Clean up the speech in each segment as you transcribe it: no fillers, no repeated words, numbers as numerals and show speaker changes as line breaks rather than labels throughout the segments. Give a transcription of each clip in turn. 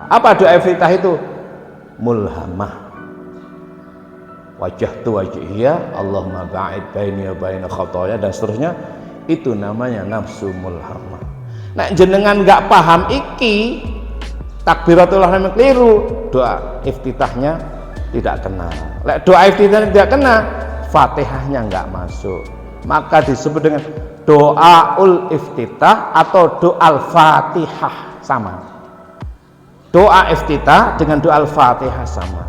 Apa doa iftitah itu? Mulhamah. Wajhtu wajhiya Allahumma ba'id baini wa baina khotoya dan seterusnya. Itu namanya nafsu mulhamah. Nah jenengan nggak paham iki, takbiratul ihram keliru, doa iftitahnya tidak kena. Lek doa iftitahnya tidak kena, Fatihahnya nggak masuk. Maka disebut dengan doaul iftitah atau doa Fatihah sama. Doa iftitah dengan doa Fatihah sama.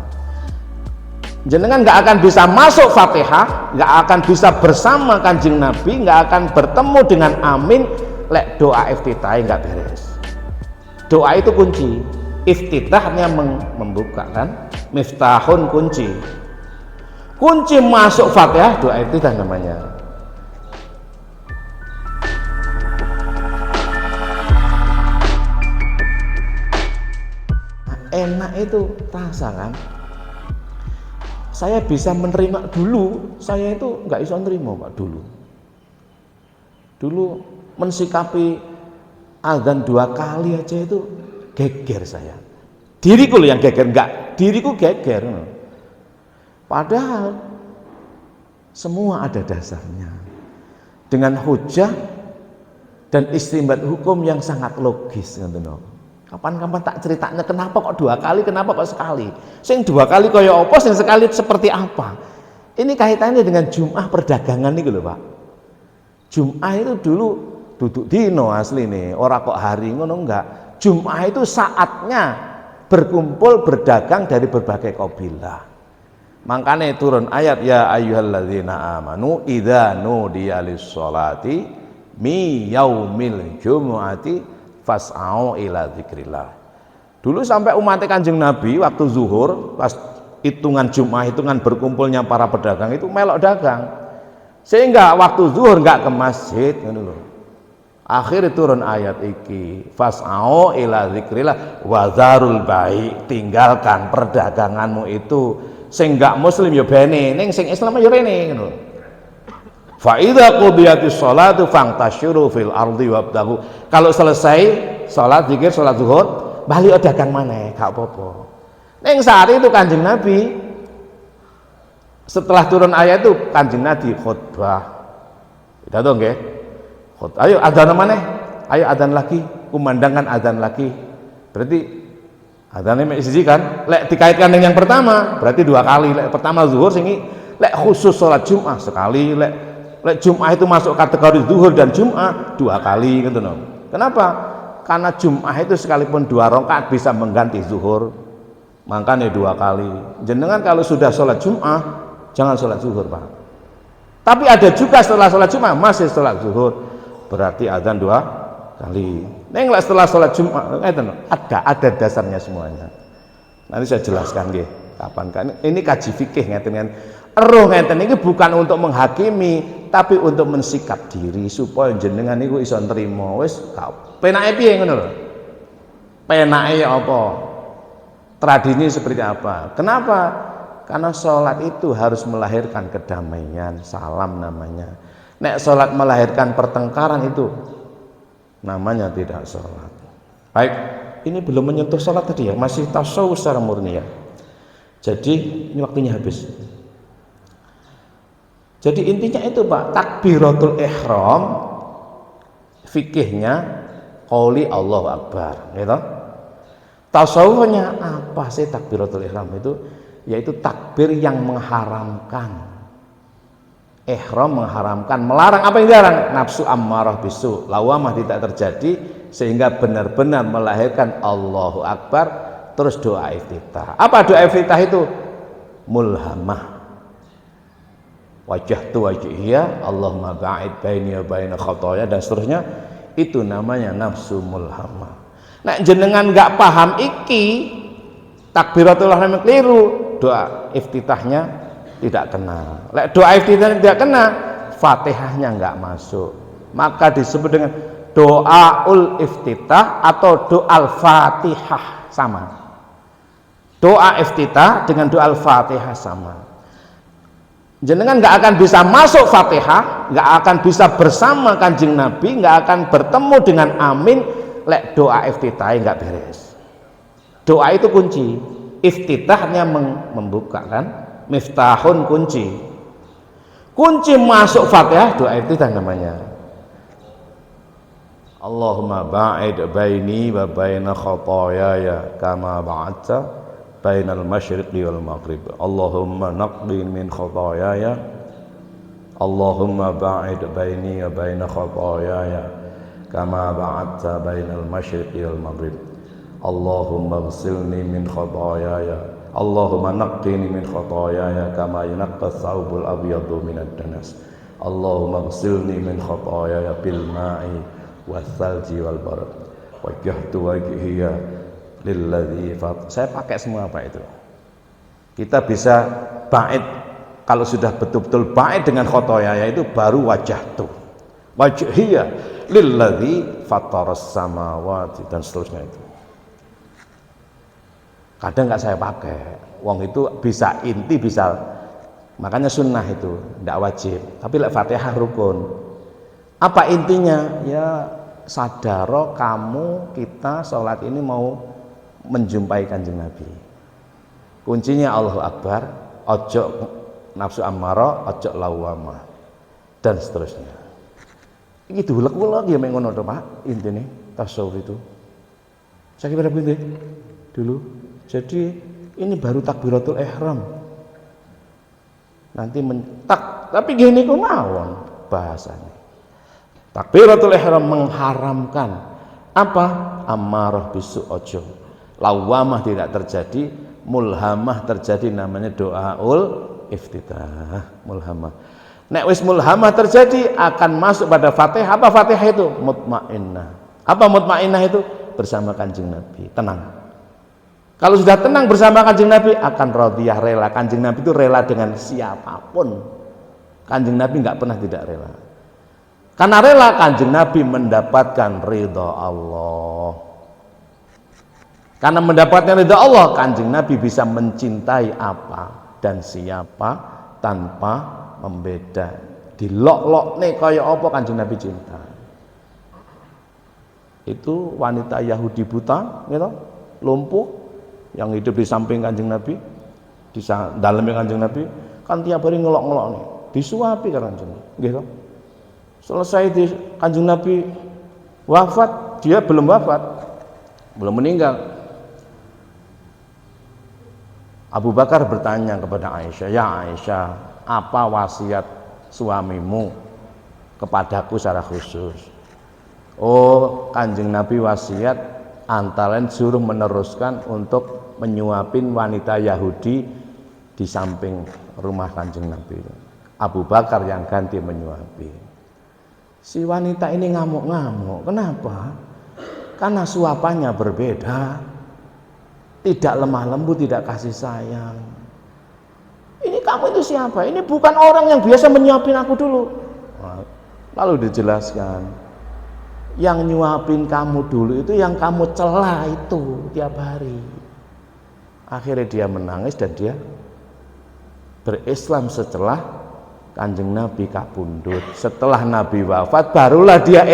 Jenengan nggak akan bisa masuk Fatihah, nggak akan bisa bersama Kanjeng Nabi, nggak akan bertemu dengan amin lek doa iftitah nggak beres. Doa itu kunci, iftitahnya membuka kan, miftahun kunci masuk Fatihah, doa iftitah namanya. Enak itu rasa kan, saya bisa menerima. Dulu saya itu nggak bisa menerima Pak, dulu mensikapi azan 2 kali aja itu geger saya, diriku loh yang geger, enggak diriku geger, padahal semua ada dasarnya dengan hujah dan istinbat hukum yang sangat logis. Kapan-kapan tak ceritanya kenapa kok 2 kali, kenapa kok sekali, sing 2 kali kaya apa, sing sekali seperti apa. Ini kaitannya dengan Jum'ah perdagangan nih loh Pak. Jum'ah itu dulu duduk dino asli nih, ora kok hari ngono enggak. Jum'ah itu saatnya berkumpul berdagang dari berbagai kabilah. Makanya turun ayat ya ayyuhalladzina amanu idza nudiya lis-sholati mi yaumil jumu'ati fas'au ila dzikrillah. Dulu sampai umat Kanjeng Nabi waktu zuhur pas hitungan Jum'ah, hitungan berkumpulnya para pedagang itu melok dagang, sehingga waktu zuhur enggak ke masjid ngono lho. Akhirnya turun ayat iki fas'au ila dzikrillah wa dzarul bai', tinggalkan perdaganganmu itu. Sing enggak muslim ya bene, ning sing Islam ya rene ngono. Fa idza qudiyatis sholatu fangtasyiru fil ardi wabtaghu. Kalau selesai salat zikir salat zuhur, balik dagang maneh, gak apa-apa. Ning saat itu Kanjeng Nabi setelah turun ayat itu Kanjeng Nabi khutbah. Pidato nggih. Ayo adzan maneh, ayo adzan lagi, kumandangkan adzan lagi. Berarti adzane mek siji kan, lek dikaitkan dengan yang pertama, berarti 2 kali. Lek pertama zuhur sing lek khusus salat Jumat sekali, lek Jum'ah itu masuk kategori zuhur dan Jum'ah 2 kali gitu loh. Kenapa? Karena Jum'ah itu sekalipun 2 rakaat bisa mengganti zuhur, makanya 2 kali. Jenengan kalau sudah sholat Jum'ah jangan sholat zuhur Pak. Tapi ada juga setelah sholat Jum'ah masih sholat zuhur, berarti azan 2 kali. Neng setelah sholat Jum'ah ada dasarnya semuanya. Nanti saya jelaskan nggih kapan kan. Ini kaji fikih ngeten kan. Eruh ngeten iki bukan untuk menghakimi, tapi untuk mensikap diri supaya jenengan niku iso nrimo. Wis penake piye ngono lho. Penake apa? Tradisi seperti apa? Kenapa? Karena sholat itu harus melahirkan kedamaian, salam namanya. Nek sholat melahirkan pertengkaran itu namanya tidak sholat. Baik, ini belum menyentuh sholat tadi ya, masih tasawuf secara murni ya. Jadi ini waktunya habis. Jadi intinya itu Pak, takbiratul ihram fikihnya qauli Allahu Akbar, gitu. Tasawufnya apa sih takbiratul ihram itu? Yaitu takbir yang mengharamkan. Ihram mengharamkan, melarang apa yang dilarang? Nafsu ammarah bisu, lawamah tidak terjadi sehingga benar-benar melahirkan Allahu Akbar, terus doa iftitah. Apa doa iftitah itu? Mulhamah. Wajhtu wajhiya Allahumma ba'id baini wa baina khotoya dan seterusnya. Itu namanya nafsu mulhamah. Nah jenengan nggak paham iki, takbiratul ihram keliru, doa iftitahnya tidak kena. Lek doa iftitahnya tidak kena, Fatihahnya nggak masuk. Maka disebut dengan doaul iftitah atau doa Fatihah sama. Doa iftitah dengan doa Fatihah sama. Jenengan nggak akan bisa masuk Fatihah, nggak akan bisa bersama Kanjeng Nabi, nggak akan bertemu dengan amin lek doa iftitah nggak beres. Doa itu kunci. Iftitahnya membuka kan, miftahun kunci. Kunci masuk Fatihah doa iftitah namanya. Allahumma ba'id baini wa baina khotoyaya kama ba'adta bainal masyriqi wal maghrib. Allahumma naqdi min khotoyaya. Allahumma ba'id baini wa baina khotoyaya kama ba'adta bainal masyriqi wal maghrib. Allahumma ghsilni min khotoyaya. Allahumma naqqini min khotoyaya kama yunaqqa thawbul abyadu minad danas. Allahumma ghsilni min khotoyaya bil ma'i wasalji wal barad wajjahtu wajhiya lilladzi fat. Saya pakai semua Pak itu. Kita bisa bait kalau sudah betul-betul bait dengan khotoyaya itu baru wajjahtu wajhiya lilladzi fataras samawati dan seterusnya itu. Kadang nggak saya pakai, wong itu bisa inti bisa, makanya sunnah itu tidak wajib. Tapi lek Fatihah rukun. Apa intinya? Ya sadaro kamu kita sholat ini mau menjumpai Kanjeng Nabi. Kuncinya Allahu Akbar, ojo nafsu ammaro, ojo lawamah dan seterusnya. Iki dulek-ulek ya mek ngono to Pak, intine tasawuf itu. Saya kira begitu dulu. Jadi ini baru takbiratul ihram. Nanti mentak, tapi gini kok mawon bahasanya. Takbiratul ihram mengharamkan apa? Amarah bisu ojo. Lawamah tidak terjadi, mulhamah terjadi, namanya doaul iftitah. Mulhamah. Nek wis mulhamah terjadi akan masuk pada Fatihah. Apa Fatihah itu? Mutmainnah. Apa mutmainnah itu? Bersama Kanjeng Nabi, tenang. Kalau sudah tenang bersama Kanjeng Nabi akan radhiyah, rela. Kanjeng Nabi itu rela dengan siapapun. Kanjeng Nabi nggak pernah tidak rela. Karena rela Kanjeng Nabi mendapatkan ridha Allah. Karena mendapatkan ridha Allah, Kanjeng Nabi bisa mencintai apa dan siapa tanpa membeda. Dilok-lok nih kaya apa Kanjeng Nabi cinta. Itu wanita Yahudi buta, gitu, lumpuh, yang hidup di samping Kanjeng Nabi, di dalamnya Kanjeng Nabi, kan tiap hari ngelok-ngelok nih, disuapi kan Kanjeng Nabi, gitu. Selesai di Kanjeng Nabi wafat, dia belum wafat, belum meninggal. Abu Bakar bertanya kepada Aisyah, ya Aisyah, apa wasiat suamimu kepadaku secara khusus? Oh, Kanjeng Nabi wasiat antara lain suruh meneruskan untuk menyuapin wanita Yahudi di samping rumah Kanjeng Nabi. Abu Bakar yang ganti menyuapi. Si wanita ini ngamuk-ngamuk. Kenapa? Karena suapannya berbeda. Tidak lemah lembut, tidak kasih sayang. Ini kamu itu siapa? Ini bukan orang yang biasa menyuapin aku dulu. Lalu dijelaskan, yang nyuapin kamu dulu itu yang kamu celah itu tiap hari. Akhirnya dia menangis dan dia berislam setelah Kanjeng Nabi kabundut. Setelah Nabi wafat barulah dia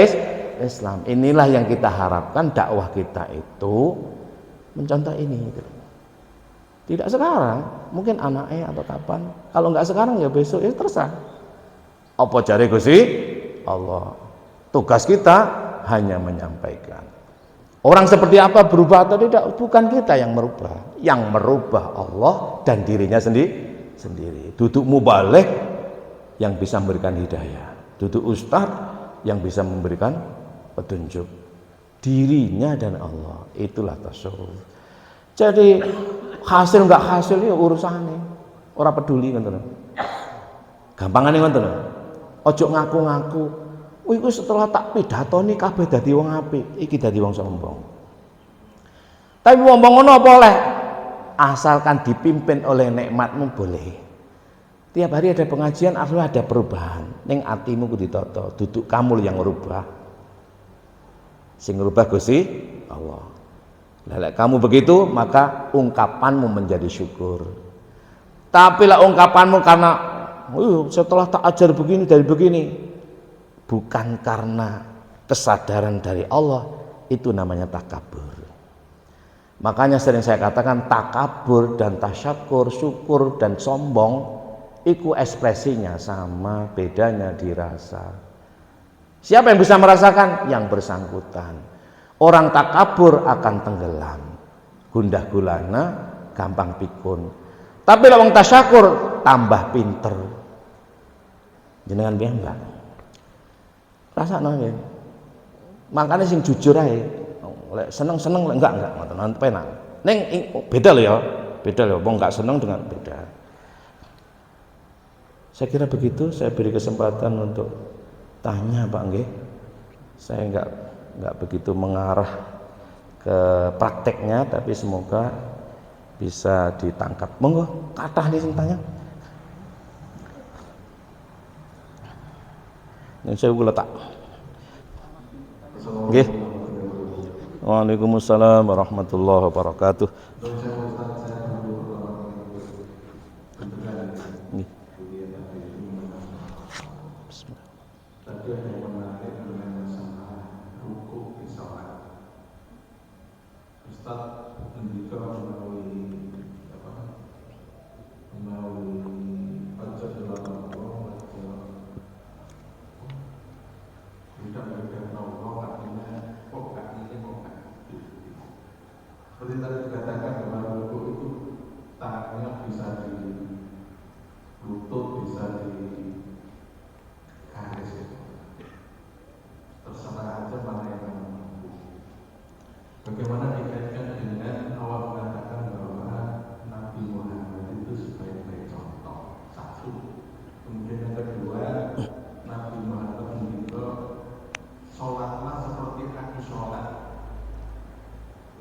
Islam. Inilah yang kita harapkan, dakwah kita itu mencontoh ini. Tidak sekarang, mungkin anaknya atau kapan. Kalau nggak sekarang ya besok, ya terserah. Apa jare Gusti Allah. Tugas kita hanya menyampaikan. Orang seperti apa berubah atau tidak, bukan kita yang merubah. Yang merubah Allah dan dirinya sendiri. Duduk mubaligh yang bisa memberikan hidayah. Duduk ustaz yang bisa memberikan petunjuk. Dirinya dan Allah, itulah tasawuf. Jadi hasil nggak hasil ya urusannya. Orang peduli kan tenan. Gampangane ngoten lho. Ojo ngaku-ngaku. Iku setelah tak pidatoni kabeh dadi wong apik, iki dadi wong sombong. Tapi wong ngono apa oleh? Asalkan dipimpin oleh nikmatmu boleh. Tiap hari ada pengajian, harus ada perubahan. Ning atimu kudu ditata, duduk kamu yang ngerubah. Sing ngerubah Gusti Allah. Lek kamu begitu, maka ungkapanmu menjadi syukur. Tapi lah ungkapanmu karena setelah tak ajar begini dari begini, bukan karena kesadaran dari Allah, itu namanya takabur. Makanya sering saya katakan takabur dan tasyakur, syukur dan sombong itu ekspresinya sama, bedanya dirasa. Siapa yang bisa merasakan? Yang bersangkutan. Orang takabur akan tenggelam, gundah gulana, gampang pikun. Tapi kalau wong tasyakur tambah pinter. Jenengan piye mbak? Rasakno nggih. Makanya sing jujur ae. Lek seneng-seneng lek enggak ngoten penak. Ning beda lho ya. Beda lho wong enggak seneng dengan beda. Saya kira begitu, saya beri kesempatan untuk tanya Pak nggih. Saya enggak begitu mengarah ke prakteknya, tapi semoga bisa ditangkap. Monggo, kathah nih sing tanya. Yang saya letak. Nggih. Waalaikumsalam warahmatullahi wabarakatuh.
Tadi ada yang menarik dengan masalah rukuk di sholat. Ustaz mendika melalui pajak dalam Allah, tidak memberikan Allah, artinya pokok ini pokok. Seperti tadi dikatakan bahwa rukuk itu tangannya bisa di lutut, bisa di garis. Terserah aja mana yang mampu. Bagaimana dikaitkan dengan awal mengatakan bahwa Nabi Muhammad itu sebagai contoh satu. Kemudian yang kedua, Nabi Muhammad mengimbau sholatlah seperti aku sholat.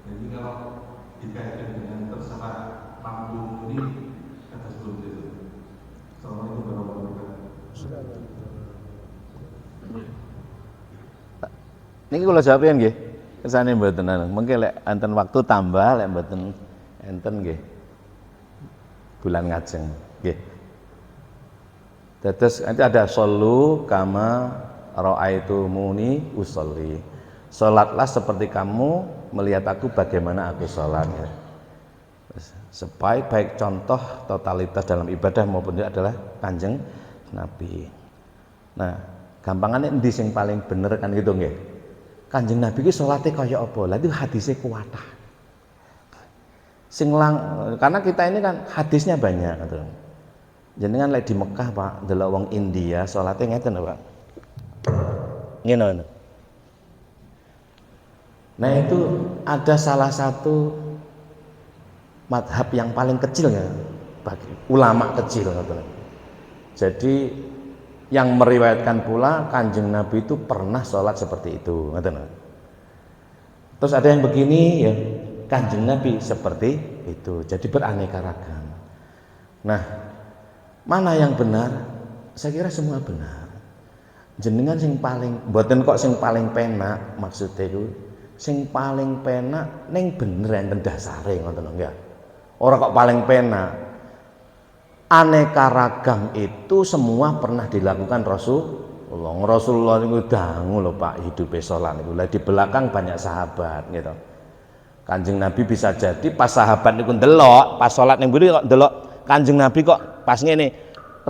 Jadi kalau dikaitkan dengan terserah mampu ini kata seperti itu. Assalamualaikum warahmatullahi wabarakatuh.
Niki kula jawaben nggih. Kesane mboten ana. Mengke lek enten waktu tambah, lek mboten enten nggih. Bulan ngajeng nggih. Terus nanti ada solu kama raaitumuni usolli. Salatlah seperti kamu melihat aku bagaimana aku salat ya. Sebaik contoh totalitas dalam ibadah maupun itu adalah Kanjeng Nabi. Nah, gampangannya endi sing paling bener kan gitu nggih. Kanjeng Nabi ki salate kaya apa? Lah itu hadisnya kuwatah. Karena kita ini kan hadisnya banyak gitu. Jenengan lek di Mekah Pak, delok wong India salate ngeten Pak. Ngene. Nah itu ada salah satu madhab yang paling kecil ya, bagi ulama kecil gitu. Jadi yang meriwayatkan pula Kanjeng Nabi itu pernah sholat seperti itu. Terus ada yang begini ya, Kanjeng Nabi seperti itu. Jadi beraneka ragam. Nah, mana yang benar? Saya kira semua benar. Jenengan sing paling, mboten kok sing paling penak maksudnya itu, sing paling penak ning bener enten dasare ngoten lho. Ora kok paling penak. Aneka ragam itu semua pernah dilakukan Rasulullah. Rasulullah itu dangu loh Pak hidup sholat itu. Di belakang banyak sahabat gitu. Kanjeng Nabi bisa jadi pas sahabat itu ndelok, pas sholat ning mburi kok ndelok Kanjeng Nabi kok pas ngene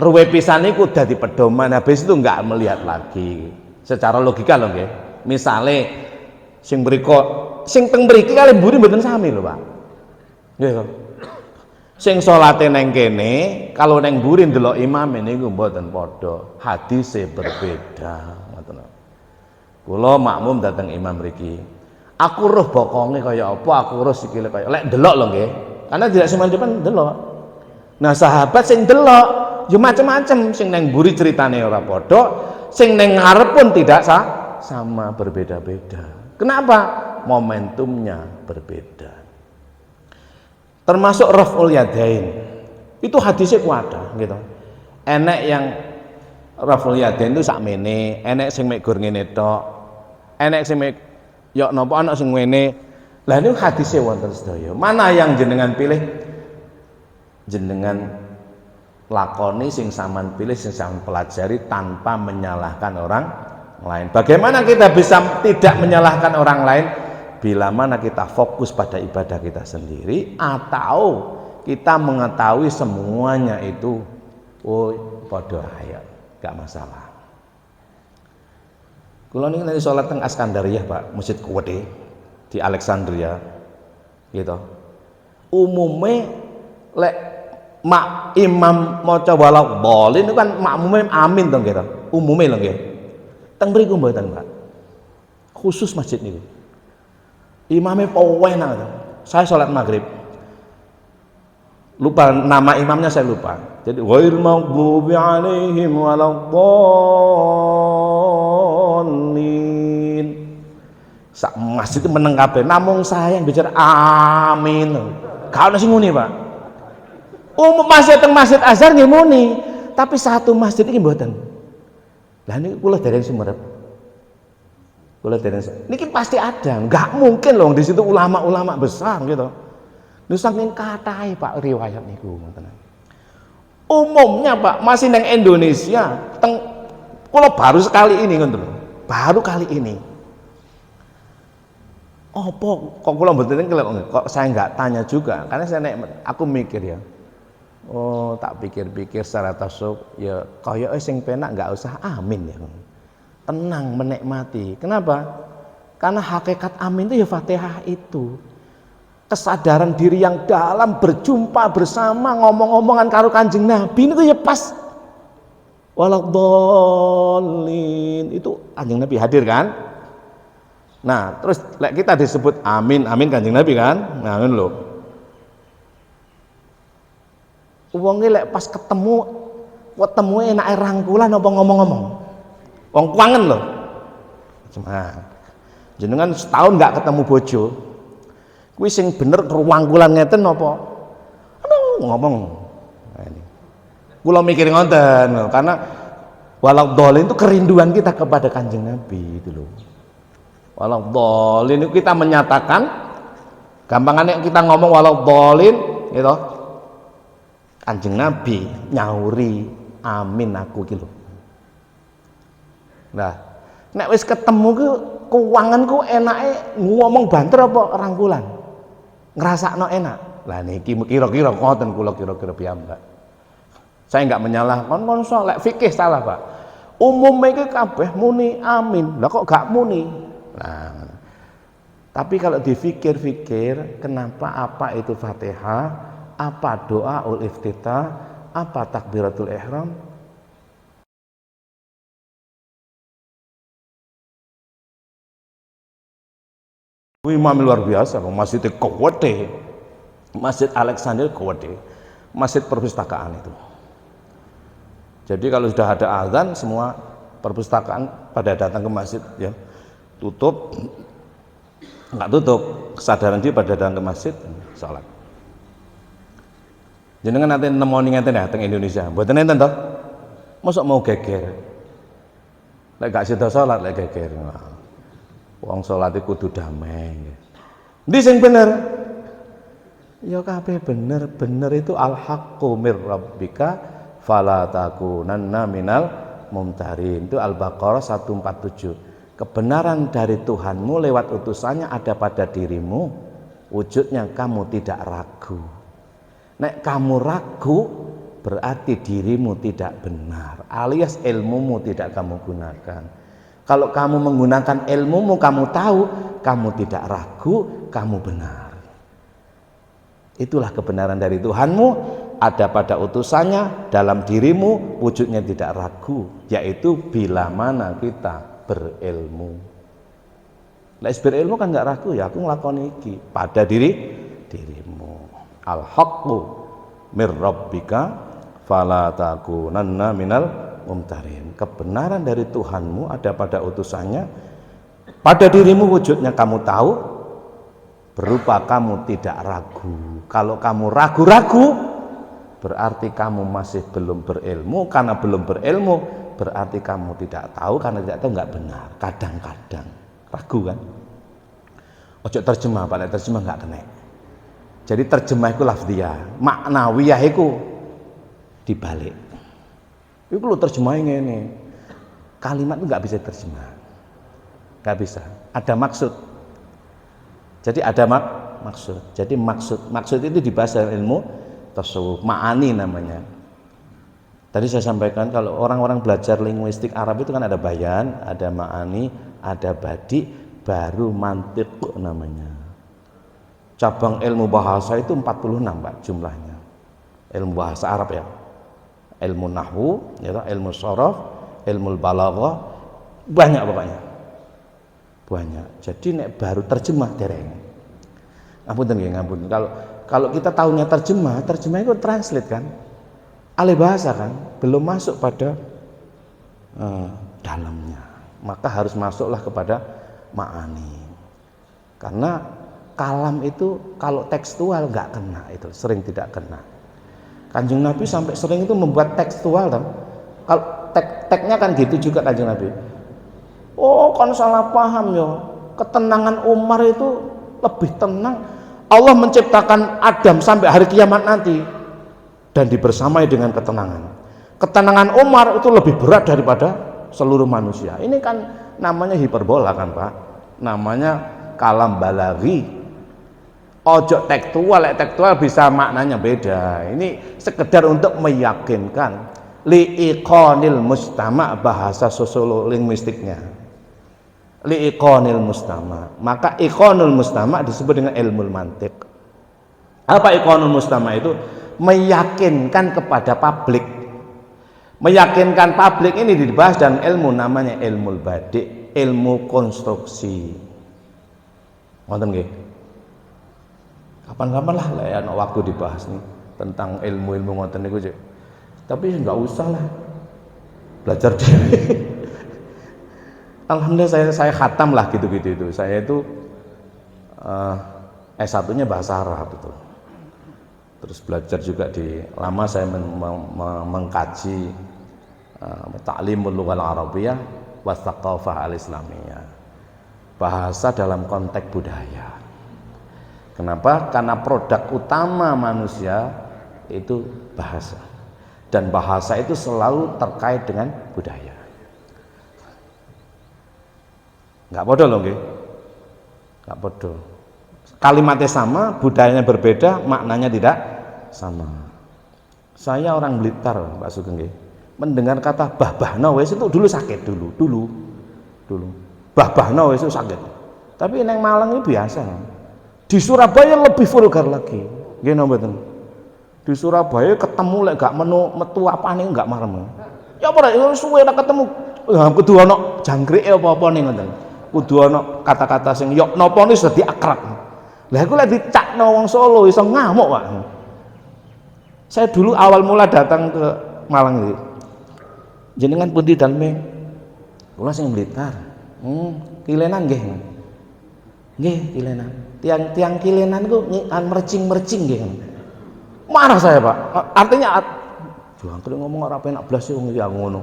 ruwe pisan niku dadi pedoman, habis itu enggak melihat lagi. Secara logika loh nggih. Misale sing mriko sing teng mriki kali mburi mboten sami lho Pak. Nggih. Sing salate neng kene kalau neng mburi ndelok imam niku mboten padha, hadise berbeda ngoten. Kula makmum dateng imam mriki. Aku roh bokonge kaya apa, aku roh sikile kaya lek ndelok lho nggih. Karena tidak semua depan ndelok. Nah, sahabat sing ndelok yo macem-macem, sing neng mburi ceritane ora padha, sing neng ngarep pun tidak sama, berbeda-beda. Kenapa? Momentumnya berbeda. Termasuk raf'ul yadain itu hadisnya kuwatah gitu. Enek yang raf'ul yadain itu sakmene, enek sing mek gur ngene tok, enek sing mek yo napa ana sing ngene. Lah niku hadisnya wonten sedaya. Mana yang jenengan pilih? Jenengan lakoni sing sampean pilih, sing sampean pelajari tanpa menyalahkan orang lain. Bagaimana kita bisa tidak menyalahkan orang lain? bila mana kita fokus pada ibadah kita sendiri atau kita mengetahui semuanya itu padha ayo, gak masalah. Kula niki nanti sholat teng Askandariyah, Pak, Masjid Kuwede di Alexandria gitu. Umume lek mak imam maca walak bolin itu kan makmume amin to gitu. Umume lho nggih. Teng mriku mboten, Pak. Khusus masjid niku. Imamnya pewenang. Saya sholat maghrib, lupa nama imamnya, saya lupa. Jadi ghairil maghdubi alaihim waladdallin. Sak masjid itu meneng kabeh, namung saya yang bicara amin. Gak ono sing muni, Pak. Masjid teng Masjid Azhar nggih muni, tapi satu masjid iki mboten. Lah niku kula dereng sumerep. Niki pasti ada, nggak mungkin loh di situ ulama-ulama besar gitu. Ini saking katai, Pak, riwayat niku. Umumnya, Pak, masih neng Indonesia, kalau baru sekali ini gitu loh, baru kali ini. Kok kalau betul kok saya nggak tanya juga, karena aku mikir ya. Oh, tak pikir-pikir secara tasawuf ya, kaya sing penak nggak usah amin ya. Tenang menikmati. Kenapa? Karena hakikat amin itu ya Fatihah itu. Kesadaran diri yang dalam, berjumpa bersama, ngomong-ngomongan karo Kanjeng Nabi itu ya pas. Waladdallin itu Kanjeng Nabi hadir kan? Nah, terus kita disebut amin, amin Kanjeng Nabi kan? Nah, ngono lho. Wong lek pas ketemu enake rangkulan apa ngomong-ngomong. Wong kuangen loh. Nah, jenengan setahun nggak ketemu bojo, kuwi sing bener ruangkulan ngeten apa? Aduh, ngomong. Nah, ini. Kula mikir ngoten, karena waladdallin itu kerinduan kita kepada Kanjeng Nabi itu loh. Waladdallin itu kita menyatakan, gampangannya kita ngomong waladdallin gitu. Kanjeng Nabi nyauri amin aku gitu. Nah, nek wis ketemu ku keuanganku enake ngomong banter apa rangkulan? Ngrasakno enak. Lah niki kira-kira ngoten kula kira-kira piyambak. Saya enggak menyalahkan kon lek fikih salah, Pak. Umumnya iki kabeh muni amin. Lah kok gak muni? Nah, tapi kalau dipikir-pikir, kenapa apa itu Fatihah? Apa doa ul iftitah? Apa takbiratul ihram? Imam luar biasa, Masjid Kuwede, Masjid Alexandria Kuwede, masjid perpustakaan itu. Jadi kalau sudah ada azan, semua perpustakaan pada datang ke masjid ya. Tutup, enggak tutup, kesadaran dia pada datang ke masjid, sholat. Jenengan nanti nemoni ngeten ya teng Indonesia, mboten enten toh? Mosok mau geger. Lek gak sida sholat lek geger. Wong sholat itu kudu damai. Ndi sing bener? Ya kabeh bener, bener itu al-haqqu mir rabbika fala takunanna minal mumtarin. Itu Al-Baqarah 147. Kebenaran dari Tuhanmu lewat utusannya ada pada dirimu, wujudnya kamu tidak ragu. Nek kamu ragu berarti dirimu tidak benar, alias ilmumu tidak kamu gunakan. Kalau kamu menggunakan ilmumu, kamu tahu, kamu tidak ragu, kamu benar. Itulah kebenaran dari Tuhanmu, ada pada utusannya, dalam dirimu, wujudnya tidak ragu, yaitu bila mana kita berilmu. Lek berilmu kan nggak ragu ya, aku nglakoni iki pada dirimu. Al-haqqu mir rabbika fala takunanna minal mumtarin. Kebenaran dari Tuhanmu ada pada utusannya, pada dirimu wujudnya kamu tahu, berupa kamu tidak ragu. Kalau kamu ragu-ragu berarti kamu masih belum berilmu. Karena belum berilmu berarti kamu tidak tahu. Karena tidak tahu nggak benar. Kadang-kadang ragu kan. Ojo terjemah, Pak, terjemah nggak kena. Jadi terjemah itu lafdiyah, maknawiyah itu dibalik. Itu lo terjemahnya ini, kalimat itu nggak bisa terjemah, nggak bisa. Ada maksud. Jadi ada maksud. Jadi maksud itu dibahas dalam ilmu tasawuf, ma'ani namanya. Tadi saya sampaikan kalau orang-orang belajar linguistik Arab itu kan ada bayan, ada ma'ani, ada badi, baru mantiq namanya. Cabang ilmu bahasa itu 46 Pak jumlahnya. Ilmu bahasa Arab ya. Ilmu nahwu, ya, ilmu sharaf, ilmu balaghah, banyak pokoknya. Banyak. Jadi nek baru terjemah dereng. Ngapunten nggih, ngapunten. Kalau kita tahunya terjemah itu translate kan. Alih bahasa kan, belum masuk pada dalamnya. Maka harus masuklah kepada ma'ani. Karena kalam itu kalau tekstual nggak kena, itu sering tidak kena. Kanjeng Nabi sampai sering itu membuat tekstual kan. Kalau teknya kan gitu juga Kanjeng Nabi. Oh, kan salah paham ya. Ketenangan Umar itu lebih tenang. Allah menciptakan Adam sampai hari kiamat nanti dan dibersamai dengan ketenangan. Ketenangan Umar itu lebih berat daripada seluruh manusia. Ini kan namanya hiperbola kan Pak. Namanya kalam balaghi. Ojo tekstual bisa maknanya beda. Ini sekedar untuk meyakinkan liiqanil mustama, bahasa sosiolingwistiknya. Liiqanil mustama. Maka iqanul mustama disebut dengan ilmu mantiq. Apa iqanul mustama itu? Meyakinkan kepada publik. Meyakinkan publik ini dibahas dan ilmu namanya ilmu badi, ilmu konstruksi. Ngoten nggih. Kapan-kapan lah ya waktu dibahas nih tentang ilmu-ilmu ngoten niku. Tapi enggak usah lah. Belajar dhewe. Alhamdulillah saya khatam lah gitu-gitu itu. Saya itu S1-nya bahasa Arab itu. Terus belajar juga lama saya mengkaji ta'limul lughal arabiyyah wa tsaqafah al-islamiyah. Bahasa dalam konteks budaya. Kenapa? Karena produk utama manusia itu bahasa. Dan bahasa itu selalu terkait dengan budaya. Enggak bodoh loh nggih. Enggak bodoh. Kalimatnya sama, budayanya berbeda, maknanya tidak sama. Saya orang Blitar, Pak Sugeng nggih. Mendengar kata bah-bahna wis itu dulu sakit dulu. Bah-bahna wis itu sakit. Tapi neng Malang ini biasa. Di Surabaya lebih vulgar lagi. Nggih napa mboten? Di Surabaya ketemu lek gak metu apane enggak marem. Ya ora suwe ora ketemu. Kudu ana jangkrike apa-apa ning ngoten. Kudu ana kata-kata sing yok napa wis dadi akrab. Lah aku lek dicakno wong Solo iso ngamuk, Pak. Saya dulu awal mula datang ke Malang iki. Jenengan pundi daleme? Kula sing Blitar. Kilenan nggih. Nggih, kilenan. Tiang kilenan ku mercing-mercing nggih. Marah saya, Pak. Artinya jangkrik ngomong ora penak blas wong iki ngono.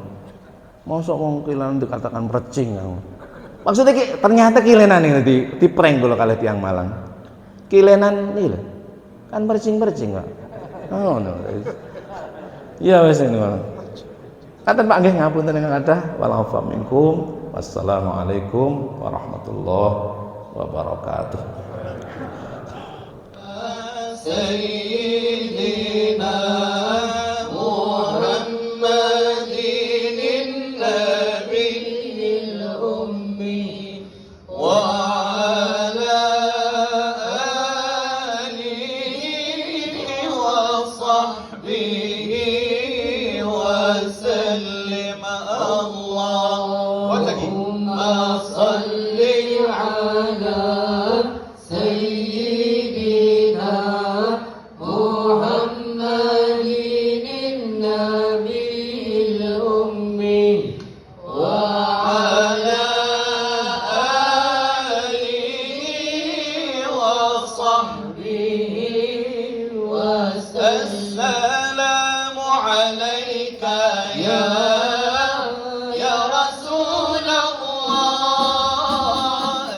Mosok wong kilenan dikatakan mercing. Maksudnya ternyata kilenan ini di prank kula kalih tiang Malang. Kilenan iki lho. Kan mercing-mercing, Pak. Oh, no. Iya wis ngono. Katen Pak nggih ngapunten ingkang kathah. Wa'alaikum minkum. Wassalamualaikum warahmatullahi wabarakatuh. Sayyidina Muhammadin nabiyil ummi wa ala alihi wa sahbihi wa sallim. Allahumma salli ala وصحبه وسلم.